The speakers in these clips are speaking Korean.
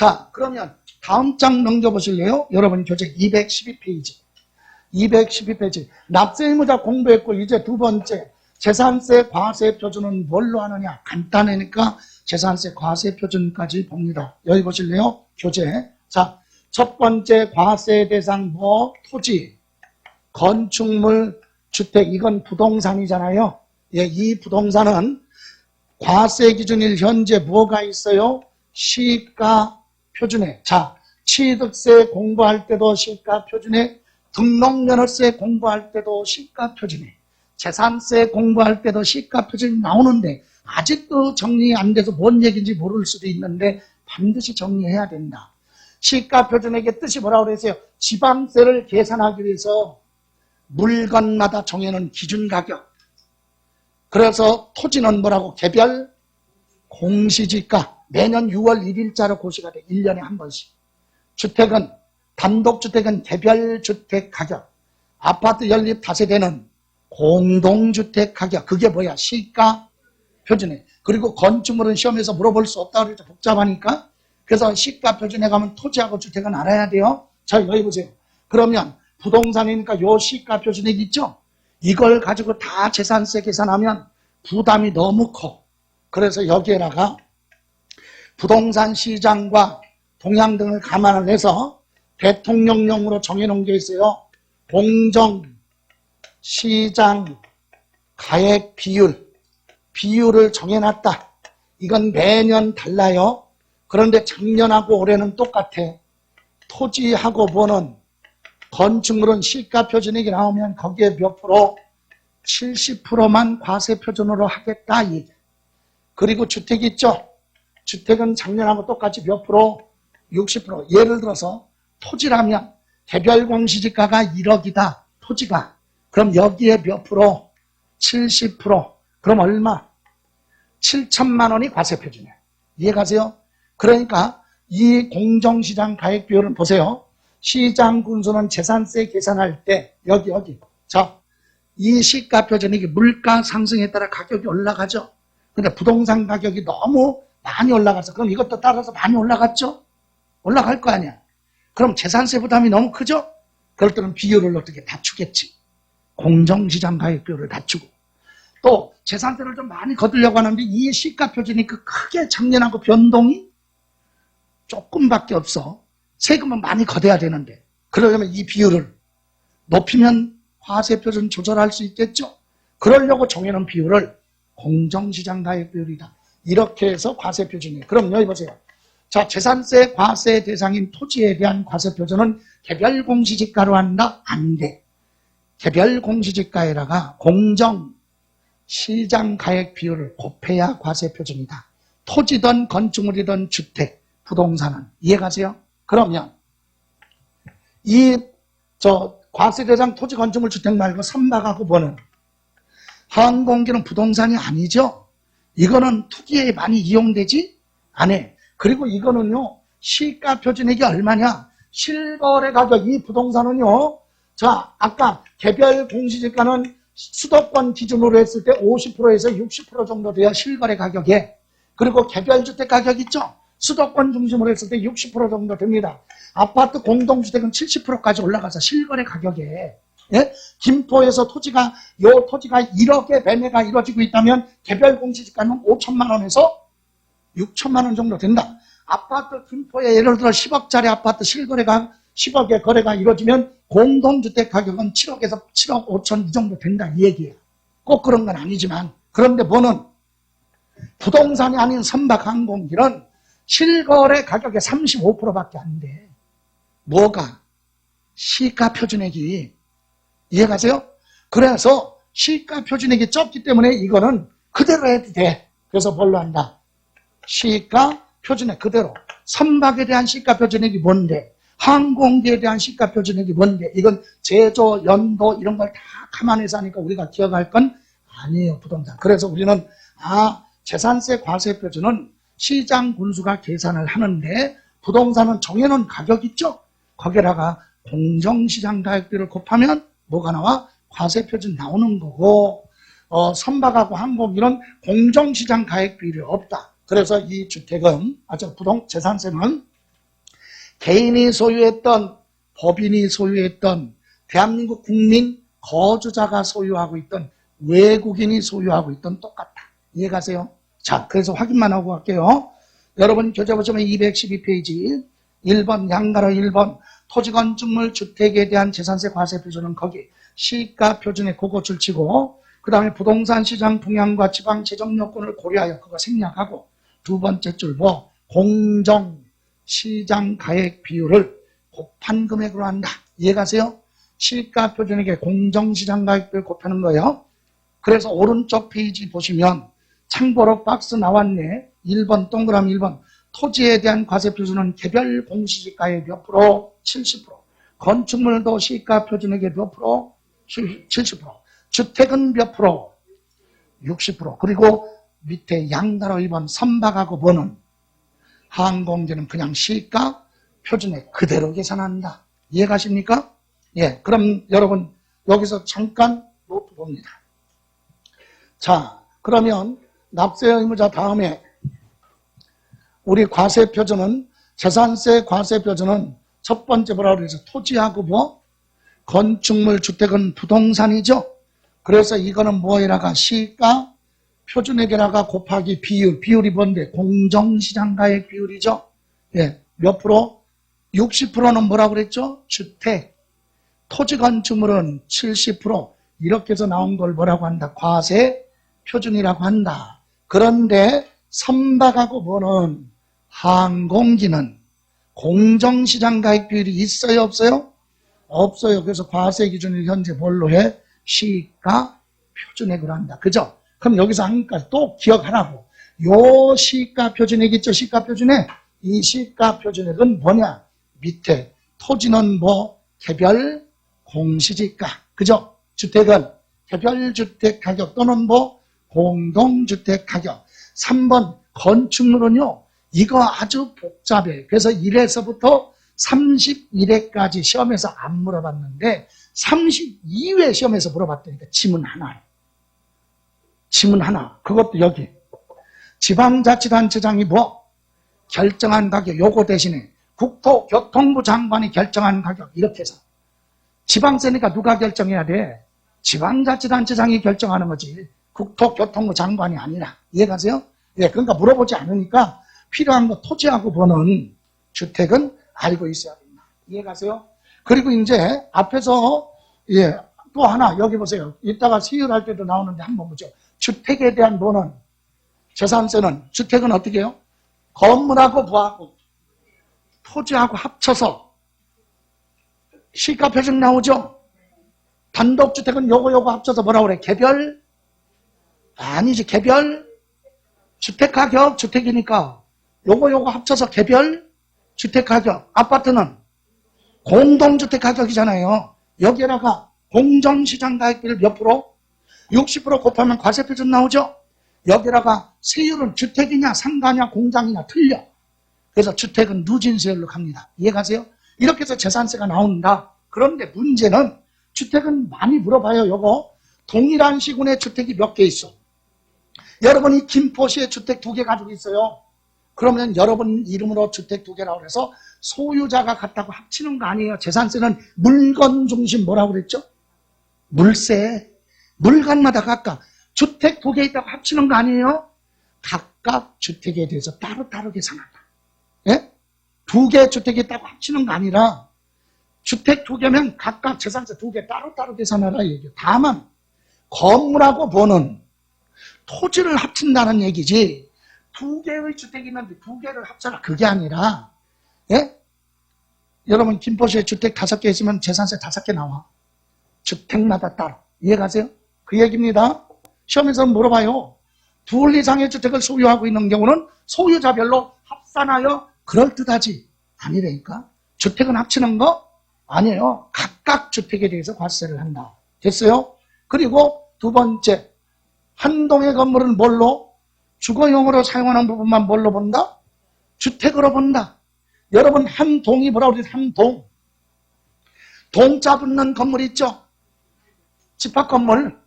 자, 그러면 다음 장 넘겨보실래요? 여러분 교재 212페이지. 212페이지. 납세 의무자 공부했고 이제 두 번째 재산세 과세 표준은 뭘로 하느냐? 간단하니까 재산세 과세 표준까지 봅니다. 여기 보실래요? 교재. 자, 첫 번째 과세 대상 뭐? 토지, 건축물, 주택. 이건 부동산이잖아요. 예, 이 부동산은 과세 기준일 현재 뭐가 있어요? 시가 표준에. 자, 취득세 공부할 때도 시가 표준에, 등록면허세 공부할 때도 시가 표준에, 재산세 공부할 때도 시가 표준이 나오는데 아직도 정리 안 돼서 뭔 얘기인지 모를 수도 있는데 반드시 정리해야 된다. 시가 표준액의 뜻이 뭐라고 그랬어요? 지방세를 계산하기 위해서 물건마다 정해놓은 기준 가격. 그래서 토지는 뭐라고? 개별 공시지가. 매년 6월 1일자로 고시가 돼. 1년에 한 번씩. 주택은, 단독주택은 개별주택 가격. 아파트 연립 다세대는 공동주택 가격. 그게 뭐야? 시가 표준액. 그리고 건축물은 시험에서 물어볼 수 없다고 그랬죠. 복잡하니까. 그래서 시가 표준에 가면 토지하고 주택은 알아야 돼요. 자, 여기 보세요. 그러면 부동산이니까 요 시가 표준액 있죠? 이걸 가지고 다 재산세 계산하면 부담이 너무 커. 그래서 여기에다가 부동산 시장과 동향 등을 감안을 해서 대통령령으로 정해놓은 게 있어요. 공정, 시장, 가액 비율. 비율을 정해놨다. 이건 매년 달라요. 그런데 작년하고 올해는 똑같아. 토지하고 뭐는 건축물은 시가 표준액이 나오면 거기에 몇 프로? 70%만 과세 표준으로 하겠다. 그리고 주택 있죠? 주택은 작년하고 똑같이 몇 프로? 60%. 예를 들어서 토지라면 개별 공시지가가 1억이다. 토지가. 그럼 여기에 몇 프로? 70%. 그럼 얼마? 7천만 원이 과세 표준이에요. 이해가세요? 그러니까 이 공정시장 가액 비율을 보세요. 시장 군수는 재산세 계산할 때 여기 자, 이 시가 표준액이 물가 상승에 따라 가격이 올라가죠. 근데 부동산 가격이 너무 많이 올라가서 그럼 이것도 따라서 많이 올라갔죠? 올라갈 거 아니야. 그럼 재산세 부담이 너무 크죠? 그럴 때는 비율을 어떻게 낮추겠지. 공정시장 가액 비율을 낮추고. 또 재산세를 좀 많이 거두려고 하는데 이 시가 표준이 크게 작년하고 변동이 조금밖에 없어. 세금은 많이 거둬야 되는데 그러려면 이 비율을 높이면 과세 표준 조절할 수 있겠죠. 그러려고 정해놓은 비율을 공정시장 가액 비율이다. 이렇게 해서 과세 표준이에요. 그럼 여기 보세요. 자, 재산세 과세 대상인 토지에 대한 과세 표준은 개별 공시지가로 한다? 안 돼. 개별 공시지가에다가 공정 시장 가액 비율을 곱해야 과세 표준이다. 토지든 건축물이든 주택, 부동산은. 이해가세요? 그러면 과세 대상 토지 건축물 주택 말고 선박하고 뭐는 항공기는 부동산이 아니죠. 이거는 투기에 많이 이용되지? 안 해. 그리고 이거는요, 시가 표준액이 얼마냐? 실거래 가격, 이 부동산은요, 자, 아까 개별 공시지가는 수도권 기준으로 했을 때 50%에서 60% 정도 돼야 실거래 가격에. 그리고 개별주택 가격 있죠? 수도권 중심으로 했을 때 60% 정도 됩니다. 아파트 공동주택은 70%까지 올라가서 실거래 가격에. 예? 김포에서 토지가 1억에 매매가 이루어지고 있다면 개별 공시지가는 5천만 원에서 6천만 원 정도 된다. 아파트 김포에 예를 들어 10억짜리 아파트 실거래가 10억의 거래가 이루어지면 공동주택 가격은 7억에서 7억 5천 이 정도 된다 이 얘기예요. 꼭 그런 건 아니지만 그런데 뭐는 부동산이 아닌 선박 항공기는 실거래 가격의 35%밖에 안 돼. 뭐가? 시가 표준액이. 이해가세요? 그래서 시가 표준액이 적기 때문에 이거는 그대로 해도 돼. 그래서 뭘로 한다? 시가 표준액 그대로. 선박에 대한 시가 표준액이 뭔데? 항공기에 대한 시가 표준액이 뭔데? 이건 제조, 연도 이런 걸 다 감안해서 하니까 우리가 기억할 건 아니에요. 부동산. 그래서 우리는 재산세 과세 표준은 시장 군수가 계산을 하는데 부동산은 정해놓은 가격 있죠? 거기다가 공정시장 가격비를 곱하면 뭐가 나와? 과세 표준 나오는 거고 선박하고 항공 이런 공정시장 가액 비율이 없다. 그래서 이 주택은 재산세는 개인이 소유했던, 법인이 소유했던, 대한민국 국민 거주자가 소유하고 있던, 외국인이 소유하고 있던 똑같다. 이해가세요? 자, 그래서 확인만 하고 갈게요. 여러분 교재 보시면 212페이지 1번 양가로 1번 토지 건축물 주택에 대한 재산세 과세 표준은 거기 시가 표준에 그거 줄치고, 그 다음에 부동산 시장 동향과 지방 재정 여건을 고려하여 그거 생략하고, 두 번째 줄 뭐 공정 시장 가액 비율을 곱한 금액으로 한다. 이해가세요? 시가 표준에게 공정 시장 가액 비율 곱하는 거예요. 그래서 오른쪽 페이지 보시면 참고로 박스 나왔네. 1번 동그라미 1번 토지에 대한 과세 표준은 개별 공시지가의 몇 프로? 70%. 건축물도 시가 표준액의 몇 프로? 70%. 주택은 몇 프로? 60%. 그리고 밑에 양가로 1번 선박하고 번은 항공기는 그냥 시가 표준액 그대로 계산한다. 이해가십니까? 예, 그럼 여러분 여기서 잠깐 노트 봅니다. 자, 그러면 납세 의무자 다음에 우리 과세 표준은, 재산세 과세 표준은 첫 번째 뭐라고 그래서 토지하고 뭐? 건축물 주택은 부동산이죠. 그래서 이거는 뭐에다가 시가 표준액에다가 곱하기 비율이 뭔데? 공정시장가액 비율이죠. 예, 몇 프로? 60%는 뭐라고 그랬죠? 주택. 토지 건축물은 70%. 이렇게 해서 나온 걸 뭐라고 한다? 과세 표준이라고 한다. 그런데 선박하고 뭐는 항공기는 공정시장 가액 비율이 있어요, 없어요? 없어요. 그래서 과세 기준을 현재 뭘로 해? 시가 표준액으로 한다. 그죠? 그럼 여기서 한 가지 또 기억하라고. 요 시가 표준액 있죠? 시가 표준액. 이 시가 표준액은 뭐냐? 밑에 토지는 뭐? 개별 공시지가. 그죠? 주택은 개별주택 가격 또는 뭐? 공동주택 가격. 3번 건축물은요. 이거 아주 복잡해. 그래서 1회서부터 31회까지 시험에서 안 물어봤는데 32회 시험에서 물어봤다니까. 지문 하나. 지문 하나. 그것도 여기. 지방자치단체장이 뭐? 결정한 가격. 요거 대신에 국토교통부 장관이 결정한 가격. 이렇게 해서. 지방세니까 누가 결정해야 돼? 지방자치단체장이 결정하는 거지. 국토교통부 장관이 아니라. 이해가세요? 예, 그러니까 물어보지 않으니까 필요한 거 토지하고 보는 주택은 알고 있어야 된다. 이해가세요? 그리고 이제 앞에서 예, 또 하나 여기 보세요. 이따가 시율할 때도 나오는데 한번 보죠. 주택에 대한 뭐는 재산세는 주택은 어떻게 해요? 건물하고 부하고 토지하고 합쳐서 시가 표준 나오죠? 단독주택은 요거 합쳐서 뭐라고 그래? 개별? 아니지, 개별 주택가격, 주택이니까 요거 합쳐서 개별 주택가격. 아파트는 공동주택가격이잖아요. 여기에다가 공정시장가액비를 몇 프로? 60% 곱하면 과세표준 나오죠? 여기다가 세율은 주택이냐 상가냐 공장이냐 틀려. 그래서 주택은 누진세율로 갑니다. 이해가세요? 이렇게 해서 재산세가 나온다. 그런데 문제는 주택은 많이 물어봐요. 요거 동일한 시군의 주택이 몇 개 있어. 여러분이 김포시에 주택 2개 가지고 있어요. 그러면 여러분 이름으로 주택 2개라고 해서 소유자가 같다고 합치는 거 아니에요. 재산세는 물건 중심 뭐라고 그랬죠? 물세. 물건마다 각각 주택 2개 있다고 합치는 거 아니에요? 각각 주택에 대해서 따로 계산한다. 예? 2개 주택이 있다고 합치는 거 아니라 주택 2개면 각각 재산세 2개 따로 계산하라 얘기예요. 다만 건물하고 보는 토지를 합친다는 얘기지 2개의 주택이 있는데 2개를 합쳐라 그게 아니라 예? 여러분 김포시에 주택 5개 있으면 재산세 5개 나와. 주택마다 따로. 이해가세요? 그 얘기입니다. 시험에서 물어봐요. 2 이상의 주택을 소유하고 있는 경우는 소유자별로 합산하여 그럴듯하지. 아니라니까. 주택은 합치는 거 아니에요. 각각 주택에 대해서 과세를 한다. 됐어요? 그리고 두 번째, 한 동의 건물은 뭘로? 주거용으로 사용하는 부분만 뭘로 본다? 주택으로 본다. 여러분 한 동이 뭐라고 그러지? 한 동. 동자 붙는 건물 있죠? 집합건물.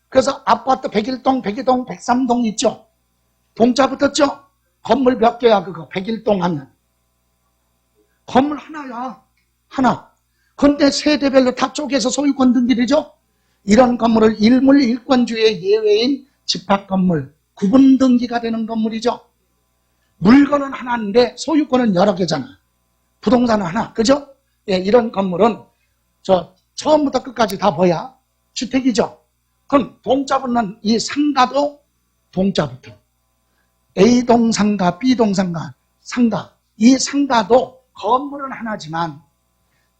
그래서 아파트 101동, 102동, 103동 있죠? 동자 붙었죠? 건물 몇 개야 그거 101동 하면? 건물 하나야. 하나. 근데 세대별로 다 쪼개서 소유권 등기되죠? 이런 건물을 일물 일권주의 예외인 집합건물, 구분 등기가 되는 건물이죠. 물건은 하나인데 소유권은 여러 개잖아. 부동산은 하나. 그죠? 예, 이런 건물은 처음부터 끝까지 다 뭐야? 주택이죠. 그럼 동자 붙는 이 상가도 동자부터. A동 상가, B동 상가, 이 상가도 건물은 하나지만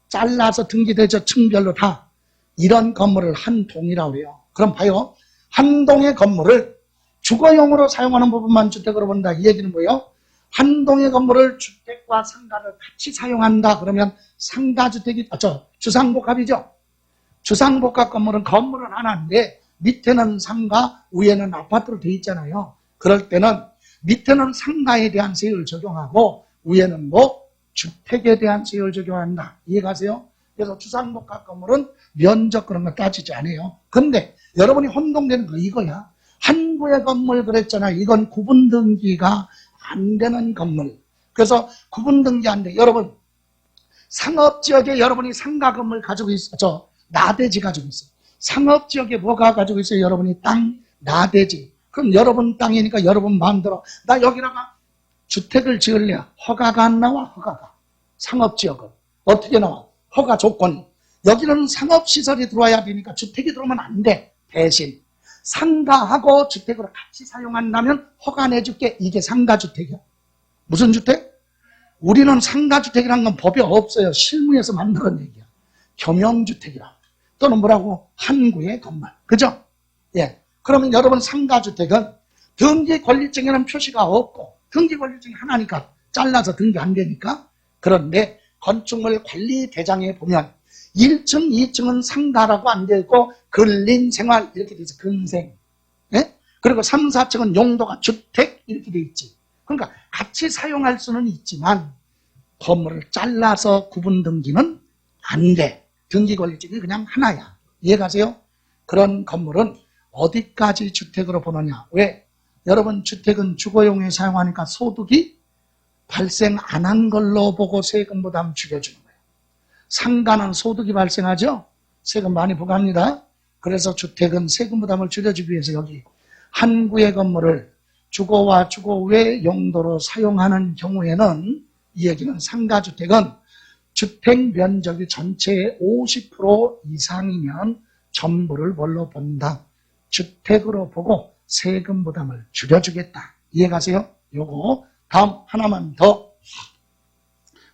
잘라서 등기되죠. 층별로 다. 이런 건물을 한 동이라고 그래요. 그럼 봐요. 한 동의 건물을 주거용으로 사용하는 부분만 주택으로 본다. 이 얘기는 뭐예요? 한 동의 건물을 주택과 상가를 같이 사용한다. 그러면 상가주택이, 주상복합이죠. 주상복합 건물은 하나인데 밑에는 상가, 위에는 아파트로 되어 있잖아요. 그럴 때는 밑에는 상가에 대한 세율을 적용하고 위에는 주택에 대한 세율을 적용한다. 이해가세요? 그래서 주상복합 건물은 면적 그런 거 따지지 않아요. 근데 여러분이 혼동되는 거 이거야. 한 구의 건물 그랬잖아요. 이건 구분 등기가 안 되는 건물. 그래서 구분 등기 안 돼. 여러분 상업지역에 여러분이 상가 건물 가지고 있어. 나대지 가지고 있어. 상업지역에 뭐가 가지고 있어요? 여러분이 땅, 나대지. 그럼 여러분 땅이니까 여러분 마음대로 나 여기다가 주택을 지을래. 허가가 안 나와. 허가가. 상업지역은 어떻게 나와? 허가 조건이. 여기는 상업시설이 들어와야 되니까 주택이 들어오면 안 돼. 대신 상가하고 주택으로 같이 사용한다면 허가 내줄게. 이게 상가주택이야. 무슨 주택? 우리는 상가주택이라는 건 법이 없어요. 실무에서 만드는 얘기야. 겸용주택이라. 또는 뭐라고? 한 구의 건물. 그죠? 예. 그러면 여러분 상가주택은 등기권리증에는 표시가 없고 등기권리증이 하나니까 잘라서 등기 안 되니까. 그런데 건축물 관리대장에 보면 1층, 2층은 상가라고 안 되어 있고 근린생활 이렇게 되어 있어. 근생. 예? 그리고 3, 4층은 용도가 주택 이렇게 되어 있지. 그러니까 같이 사용할 수는 있지만 건물을 잘라서 구분 등기는 안 돼. 등기권리증이 그냥 하나야. 이해가세요? 그런 건물은 어디까지 주택으로 보느냐. 왜? 여러분 주택은 주거용에 사용하니까 소득이 발생 안 한 걸로 보고 세금 부담 줄여주는 거예요. 상가는 소득이 발생하죠? 세금 많이 부과합니다. 그래서 주택은 세금 부담을 줄여주기 위해서 여기 한 구의 건물을 주거와 주거 외 용도로 사용하는 경우에는 이 얘기는 상가주택은 주택 면적이 전체의 50% 이상이면 전부를 뭘로 본다? 주택으로 보고 세금 부담을 줄여주겠다. 이해가세요? 요거 다음 하나만 더.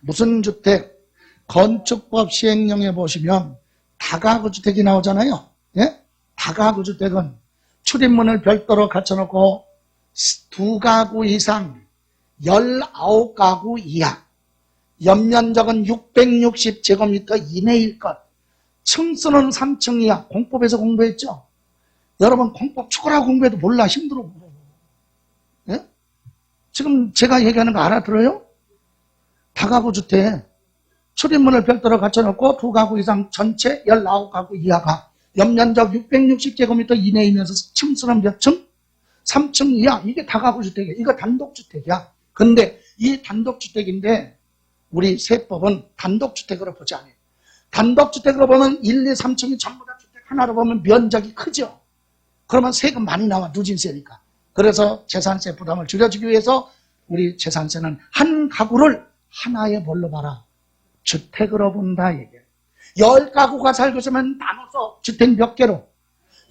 무슨 주택? 건축법 시행령에 보시면 다가구 주택이 나오잖아요. 예? 다가구 주택은 출입문을 별도로 갖춰놓고 2가구 이상 19가구 이하 연면적은 660제곱미터 이내일 것. 층수는 3층 이하. 공법에서 공부했죠? 여러분 공법 죽어라 공부해도 몰라. 힘들어. 예? 지금 제가 얘기하는 거 알아들어요? 다가구 주택 출입문을 별도로 갖춰놓고 2가구 이상 전체 19가구 이하가 연면적 660제곱미터 이내이면서 층수는 몇 층? 3층 이하. 이게 다가구 주택이야. 이거 단독주택이야. 근데 이 단독주택인데 우리 세법은 단독주택으로 보지 않아요. 단독주택으로 보면 1, 2, 3층이 전부 다 주택 하나로 보면 면적이 크죠. 그러면 세금 많이 나와. 누진세니까. 그래서 재산세 부담을 줄여주기 위해서 우리 재산세는 한 가구를 하나의 뭘로 봐라? 주택으로 본다 얘기예요. 10가구가 살고 있으면 나눠서 주택 몇 개로?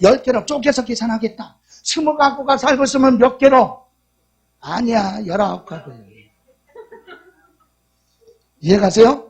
10개로 쪼개서 계산하겠다. 20가구가 살고 있으면 몇 개로? 아니야, 19가구. 이해가세요?